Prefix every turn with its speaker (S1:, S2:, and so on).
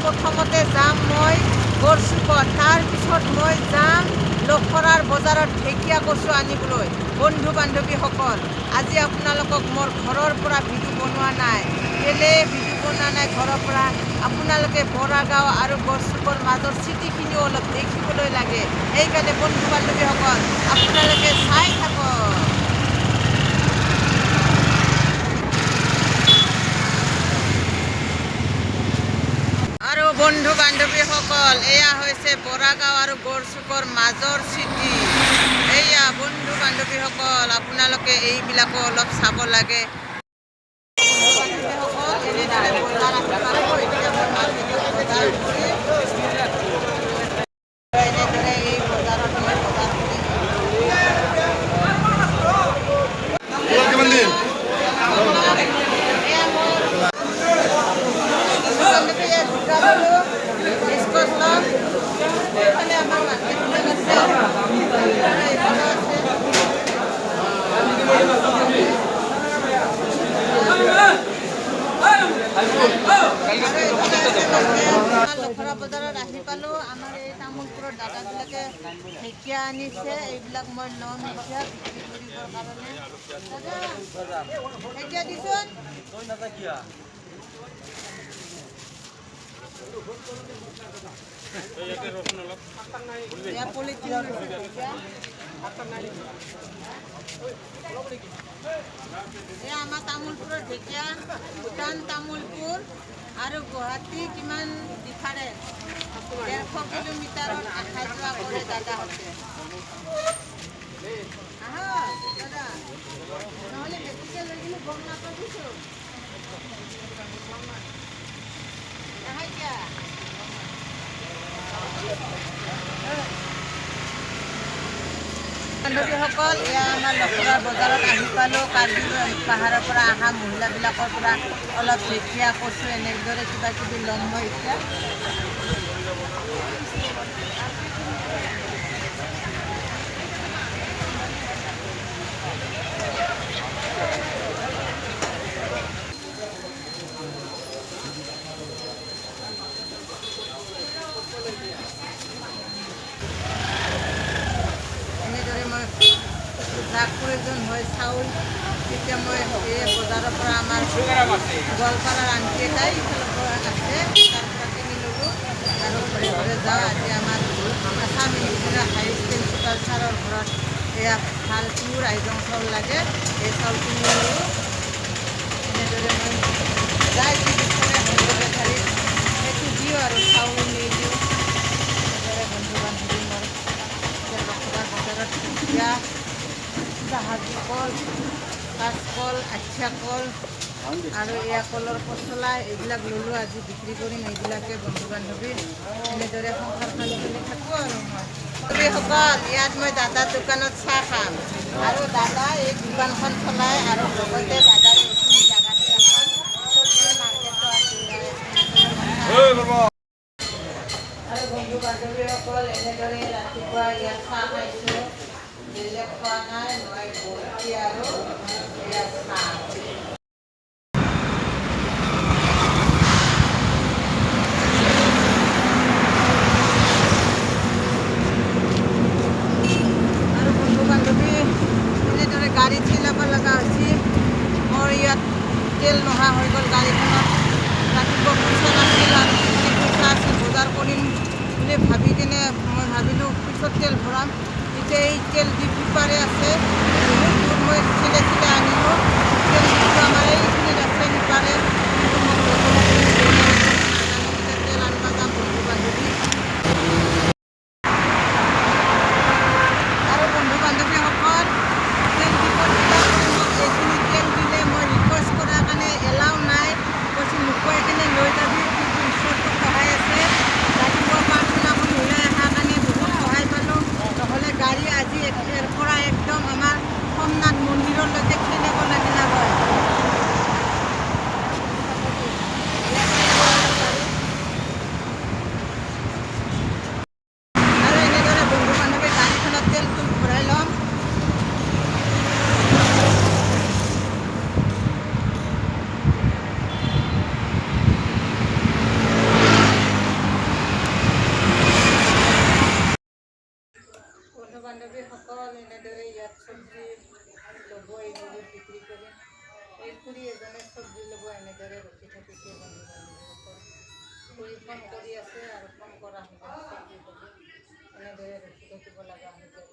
S1: প্ৰথমতে যাম মই গড়চুকত, তাৰপিছত মই যাম লখৰাৰ বজাৰত ঢেকীয়া কচু আনিবলৈ। বন্ধু বান্ধৱীসকল, আজি আপোনালোকক মোৰ ঘৰৰ পৰা ভিডিঅ' বনোৱা নাই। কেলৈ ভিডিঅ' বনোৱা নাই ঘৰৰ পৰা? আপোনালোকে বৰাগাঁও আৰু গড়চুকৰ মাজৰ চিটিখিনিও অলপ দেখিবলৈ লাগে। সেইকাৰণে বন্ধু বান্ধৱীসকল আপোনালোকে চাই থাকক। আৰু বন্ধু বান্ধৱীসকল, এয়া হৈছে বৰাগাঁও আৰু গড়চুকৰ মাজৰ চিটি। এয়া বন্ধু বান্ধৱীসকল, আপোনালোকে এইবিলাকো অলপ চাব লাগে। লখৰা বজাৰত আহি পালোঁ। আমাৰ এই তামোলপুৰৰ দাদাবিলাকে ঢেকীয়া আনিছে। এইবিলাক মই ল'ম এতিয়া বিক্ৰী কৰিবৰ কাৰণে। দাদা ঢেকীয়া দিছোন। আমাৰ তামোলপুৰৰ ঢেকীয়া, ভূটান তামোলপুৰ আৰু গুৱাহাটী কিমান ডিফাৰেঞ্চ? 150 কিলোমিটাৰত অহা যোৱা কৰে দাদাহঁতে। দাদা নহ'লে বেছিকৈ লৈ কিনে গম নাপাবিছো। বান্ধৱীসকল, এয়া আমাৰ লখৰাৰ বজাৰত আহি পালোঁ। কাৰ্বি পাহাৰৰ পৰা অহা মহিলাবিলাকৰ পৰা অলপ ঢেকীয়া কচু এনেদৰে কিবা কিবি ল'ম মই এতিয়া। যাক প্ৰয়োজন হয় চাউল, তেতিয়া মই এই বজাৰৰ পৰা আমাৰ গোৱালপাৰাৰ আণ্টি এটাই ইফালৰ পৰা আছে, তাৰ পৰা কিনি ল'লোঁ আৰু ঘৰে ঘৰে যাওঁ। আজি আমাৰ আছাম ইঞ্জিনিয়াৰ হায়াৰ প্ৰিন্সিপাল ছাৰৰ ঘৰত এয়া ভাল পিয়ৰ আইজং চাউল লাগে, এই চাউল কিনি ল'লোঁ। এনেদৰে মই যাই যি বিচাৰে সংগ্ৰহে ধাৰিত সেইটো দিওঁ আৰু চাউল নি দিওঁ। এনেদৰে বন্ধু বান্ধৱী মোৰ লখৰাৰ বজাৰত ঢেকীয়া, জাহাজী কল, কাঁচকল, আঠিয়া কল আৰু এয়া কলৰ পচলা এইবিলাক ল'লোঁ। আজি বিক্ৰী কৰিম এইবিলাকে বন্ধু বান্ধৱী। এনেদৰে সংসাৰখন চলি থাকোঁ আৰু মই সকল। ইয়াত মই দাদাৰ দোকানত চাহ খাম আৰু দাদা এই দোকানখন চলাই আৰু লগতে দাদাৰ এইখিনি জেগাতে এখন চব্জি মাৰ্কেটো আছে। আৰু বন্ধু বান্ধৱীসকল, এনেদৰে ৰাতিপুৱা ইয়াত চাহ খাইছোঁ। বেলেগ খোৱা নাই, মই বৰফি আৰু এয়া চাহ। আৰু বন্ধু বান্ধৱী এনেদৰে গাড়ী চিলাব লগা হৈছে। মোৰ ইয়াত তেল নোহোৱা হৈ গ'ল গাড়ীখনত। ৰাতিপুৱা পইচা নাছিল আৰু পইচা আছিল বজাৰ কৰিম বুলি ভাবি কিনে মই ভাবিলোঁ পিছত তেল ভৰাম। এতিয়া এই তেল ডিপু পাৰে আছে, বহুত দূৰ মই ঠেলে ঠেলে আনিলোঁ। তেল ডিপু আমাৰ এইখিনিত আছে সিপাৰে, কিন্তু মোক তেল আনিব যাম বন্ধু বান্ধৱী। আৰু বন্ধু বান্ধৱীসকল, তেল ডিপুত মোক এইখিনি তেল দিলে মই ৰিকুৱেষ্ট কৰাৰ কাৰণে এলাও নাই, কৈছোঁ নোখোৱাই কিনে লৈ যাবি। কিন্তু ঈশ্বৰটো সহায় আছে, ৰাতিপুৱা প্ৰাৰ্থনা কৰি ওলাই অহাৰ কাৰণে বহুত সহায় পালোঁ। নহ'লে গাড়ী আজি ইয়াৰ পৰা একদম আমাৰ হ'ল এনেদৰে ইয়াত চব্জি ল'ব এইবোৰ বিক্ৰী কৰি এই খুৰী এজনে চব্জি ল'ব এনেদৰে ৰখি থাকিছে বন্ধু বান্ধৱীসকল। খুৰী ফোন কৰি আছে আৰু ফোন কৰা হ'লে চব্জি ল'ব এনেদৰে ৰখি থাকিব লগা হৈছে।